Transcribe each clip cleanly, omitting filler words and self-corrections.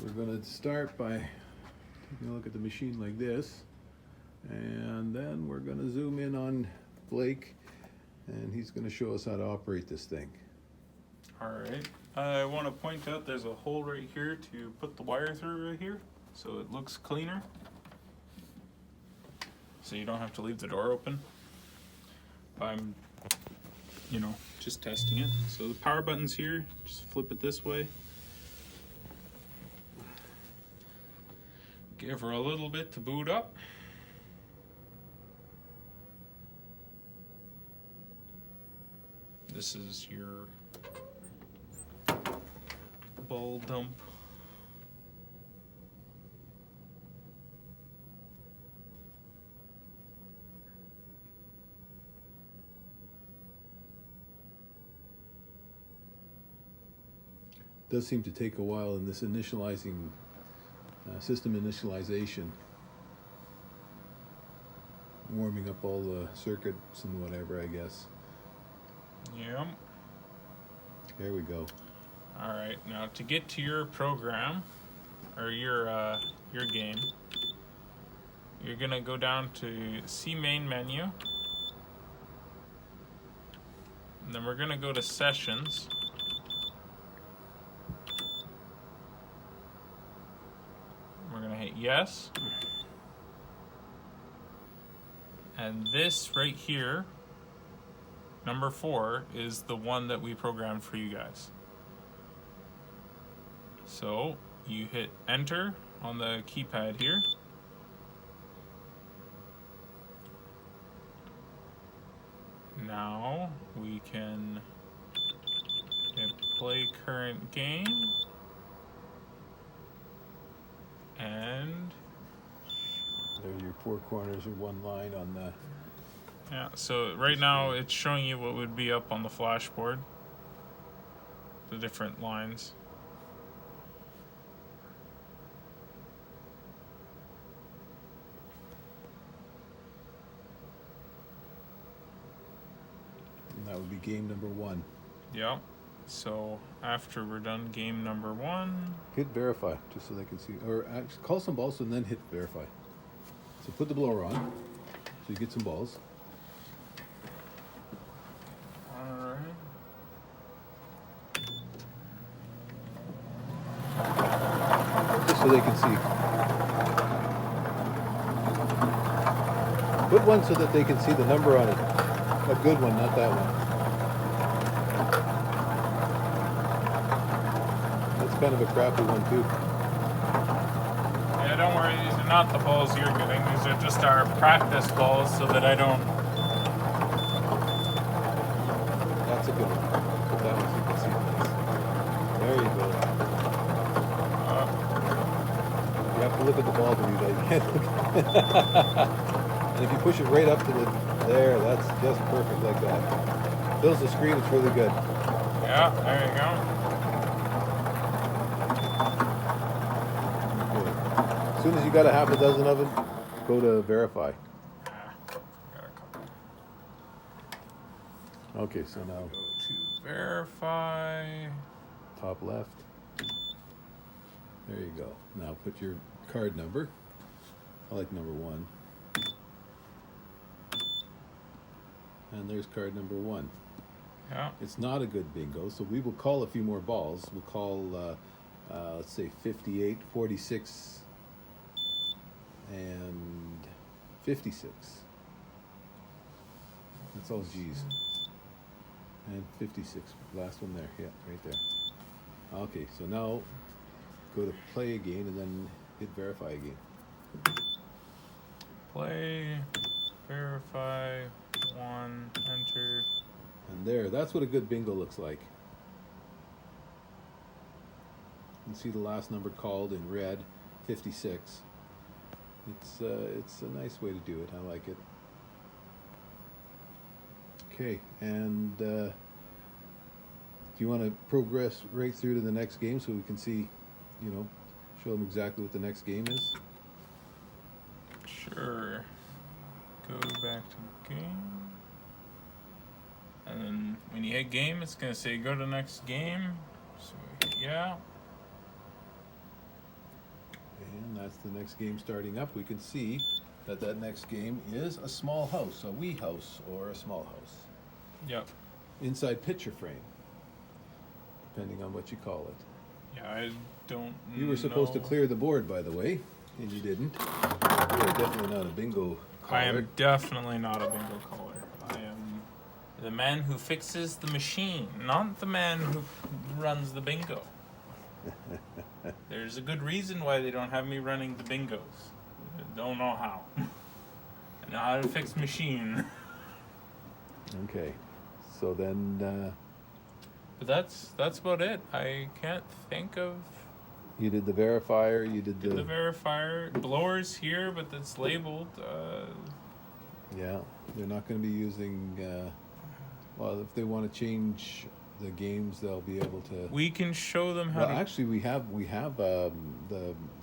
we're going to start by taking a look at the machine like this, and then we're going to zoom in on Blake, and he's going to show us how to operate this thing. Alright, I want to point out there's a hole right here to put the wire through right here, so it looks cleaner. So you don't have to leave the door open. I'm, just testing it. So the power button's here, just flip it this way. Give her a little bit to boot up. This is your ball dump. It does seem to take a while in this initializing system initialization, warming up all the circuits and whatever, I guess. Yeah. There we go. All right, now to get to your program or your game, you're gonna go down to C main menu, and then we're gonna go to sessions. We're gonna hit yes, and this right here, number 4, is the one that we programmed for you guys. So you hit enter on the keypad here. Now we can hit play current game, and There are your 4 corners or 1 line on the... yeah, so right now it's showing you what would be up on the flashboard, the different lines. And that would be game number 1. Yep. So after we're done game number 1, Hit verify, just so they can see. Or actually, call some balls and then hit verify. So put the blower on, so you get some balls. alright. Just so they can see. Put one so that they can see the number on it. A good one, not that one. That's kind of a crappy one too. Yeah, don't worry, these are not the balls you're getting. These are just our practice balls so that I don't... That's a good one. Put that one so you can see this. There you go. You have to look at the ball to do that. You can't look. And if you push it right up to the... There, that's just perfect like that. Fills the screen, it's really good. Yeah, there you go. Okay. As soon as you got a half a dozen of them, go to verify. Got a couple. Okay, so now Go to verify. top left. There you go. Now put your card number. I like number 1. And there's card number 1. Yeah. It's not a good bingo, so we will call a few more balls. We'll call, let's say 58, 46, and 56. That's all G's. And 56, last one there, yeah, right there. Okay, so now go to play again and then hit verify again. Play, verify, 1, enter. And there, that's what a good bingo looks like. You can see the last number called in red, 56. It's a nice way to do it. I like it. Okay, and if you want to progress right through to the next game so we can see, show them exactly what the next game is. Sure. Go back to game. And then when you hit game, it's going to say go to next game. So we hit yeah. that's the next game starting up, we can see that that next game is a small house, a wee house or a small house. Yep. Inside picture frame, depending on what you call it. Yeah, I don't You were supposed to know. clear the board, by the way, and you didn't. You are definitely not a bingo caller. I am definitely not a bingo caller. I am the man who fixes the machine, not the man who runs the bingo. There's a good reason why they don't have me running the bingos. I don't know how. I know how to fix machine. Okay, so then But that's about it. I can't think of you did the verifier, you did the verifier. Blower's here, but that's labeled. Yeah, they're not going to be using. Well, if they want to change the games, they'll be able to. We can show them how Well, to actually, we have the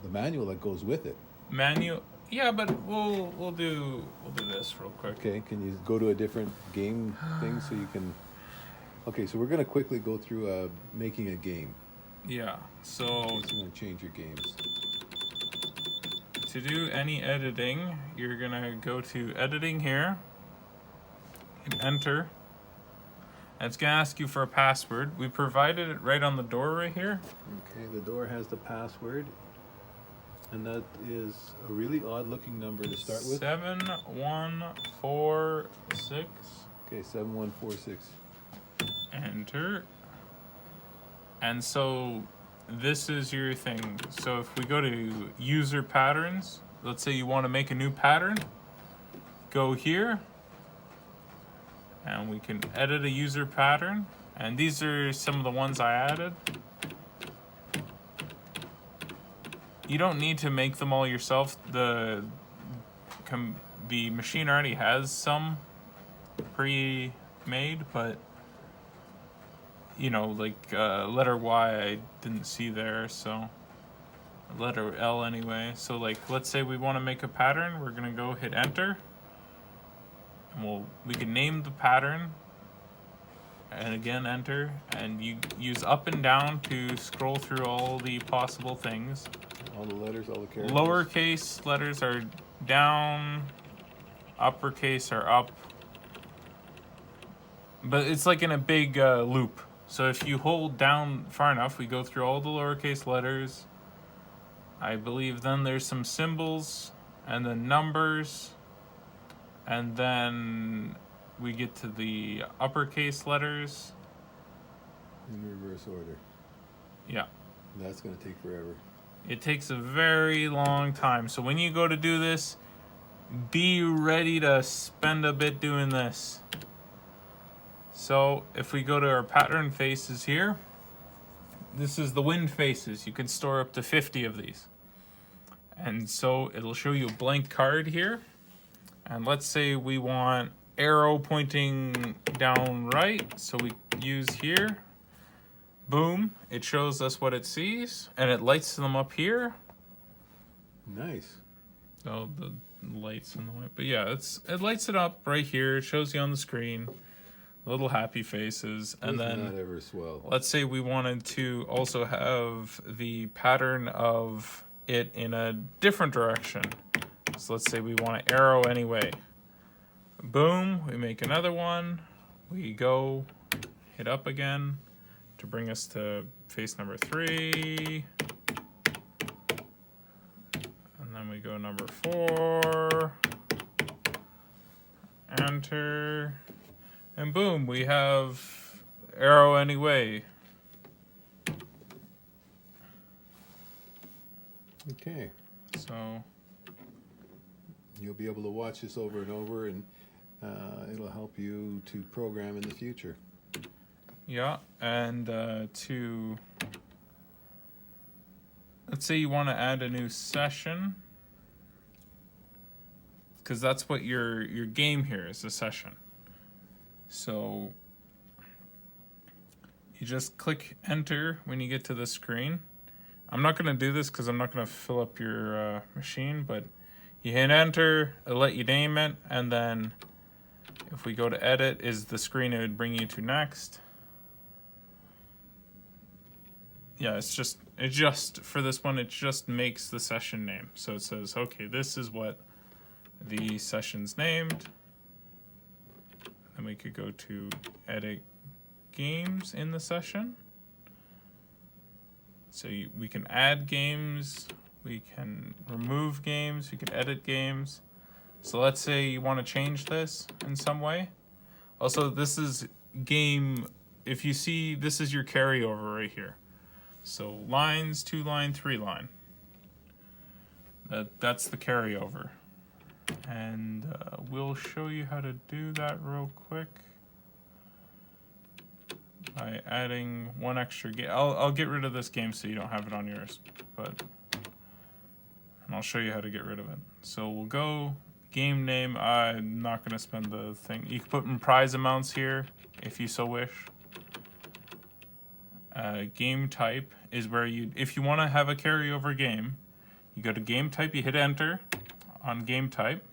manual that goes with it. manual. Yeah, but we'll do this real quick. Okay, can you go to a different game thing so you can? Okay, so we're going to quickly go through making a game. Yeah. So So you want to change your games. to do any editing, you're gonna go to editing here, hit enter, and it's gonna ask you for a password. We provided it right on the door right here. Okay, the door has the password, and that is a really odd-looking number to start with. 7146. Okay, 7146. Enter. And so this is your thing. So if we go to user patterns, let's say you want to make a new pattern, go here and we can edit a user pattern. And these are some of the ones I added. You don't need to make them all yourself. The machine already has some pre-made, but you know, like letter Y I didn't see there, so letter L anyway. So like, let's say we want to make a pattern, we're gonna go hit enter, and we can name the pattern, and again enter, and you use up and down to scroll through all the possible things. All the letters, all the characters. Lowercase letters are down, uppercase are up, but it's like in a big loop. So if you hold down far enough, we go through all the lowercase letters. I believe then there's some symbols and then numbers. And then we get to the uppercase letters. In reverse order. Yeah. That's going to take forever. It takes a very long time. So when you go to do this, be ready to spend a bit doing this. So if we go to our pattern faces here, this is the wind faces. You can store up to 50 of these. And so it'll show you a blank card here. And let's say we want arrow pointing down right. So we use here. Boom. It shows us what it sees. And it lights them up here. Nice. Oh, the lights in the way. But yeah, it lights it up right here. It shows you on the screen. Little happy faces. And Isn't then that ever swell? let's say we wanted to also have the pattern of it in a different direction. So let's say we want to arrow anyway. Boom, we make another one. We go hit up again to bring us to face number 3. And then we go number 4. Enter. And boom, we have arrow anyway. Okay. So You'll be able to watch this over and over, and it'll help you to program in the future. yeah, and to let's say you want to add a new session, because that's what your game here is, a session. So you just click enter when you get to the screen. I'm not going to do this because I'm not going to fill up your machine, but you hit enter, it'll let you name it, and then if we go to edit is the screen it would bring you to next. Yeah, it's just It just, for this one, it just makes the session name. So it says, okay, this is what the session's named. Then we could go to edit games in the session. So we can add games, we can remove games, we can edit games. So let's say you want to change this in some way. Also, this is game, if you see, this is your carryover right here. So lines, 2 line, 3 line. That's the carryover. And we'll show you how to do that real quick by adding one extra game. I'll get rid of this game so you don't have it on yours, and I'll show you how to get rid of it. So we'll go game name. I'm not going to spend the thing. You can put in prize amounts here if you so wish. Game type is where if you want to have a carryover game, you go to game type, you hit enter on game type,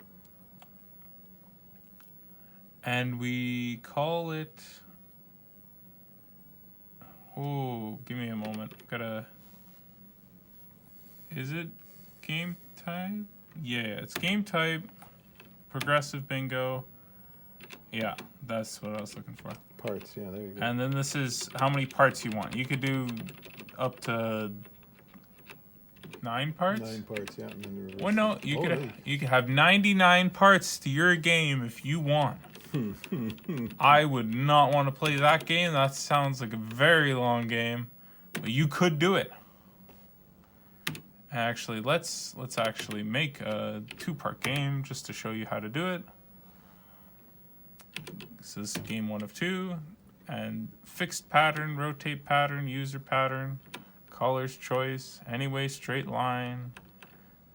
and we call it, oh, give me a moment, is it game type? Yeah, it's game type, progressive bingo. Yeah, that's what I was looking for. Parts, yeah, there you go. And then this is how many parts you want. You could do up to 9 parts. 9 parts, yeah. And then Well, no, you could have 99 parts to your game if you want. I would not want to play that game. That sounds like a very long game, but you could do it. Actually, let's actually make a 2-part game just to show you how to do it. This is game 1 of 2, and fixed pattern, rotate pattern, user pattern, colors choice, anyway, straight line.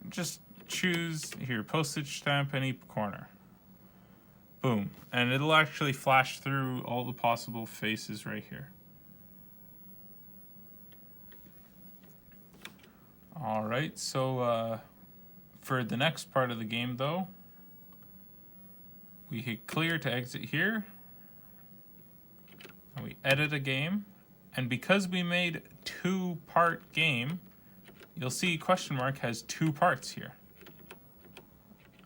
Just choose here, postage stamp any corner. Boom, and it'll actually flash through all the possible faces right here. All right, so for the next part of the game though, we hit clear to exit here, and we edit a game, and because we made 2-part game, you'll see question mark has 2 parts here,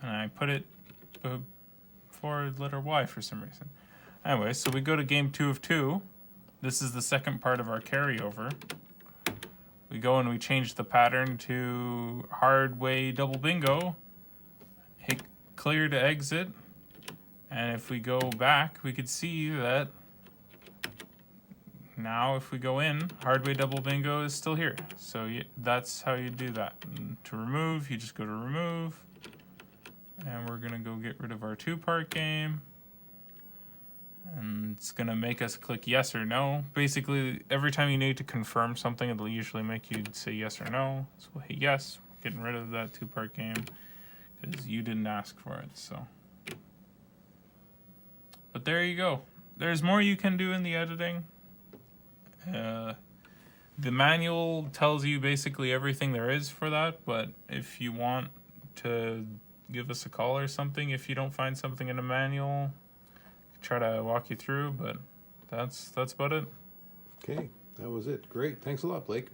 and I put it before letter Y for some reason. Anyway, so we go to game 2 of 2. This is the second part of our carryover. We go and we change the pattern to hard way double bingo, hit clear to exit. And if we go back, we could see that now if we go in, hardway double bingo is still here. So that's how you do that. And to remove, you just go to remove. And we're going to go get rid of our 2-part game. And it's going to make us click yes or no. Basically, every time you need to confirm something, it'll usually make you say yes or no. So we'll hit yes, getting rid of that 2-part game because you didn't ask for it. So. But there you go. There's more you can do in the editing. The manual tells you basically everything there is for that, but if you want to give us a call or something, if you don't find something in the manual, try to walk you through, but that's about it. Okay, that was it. Great. Thanks a lot, Blake.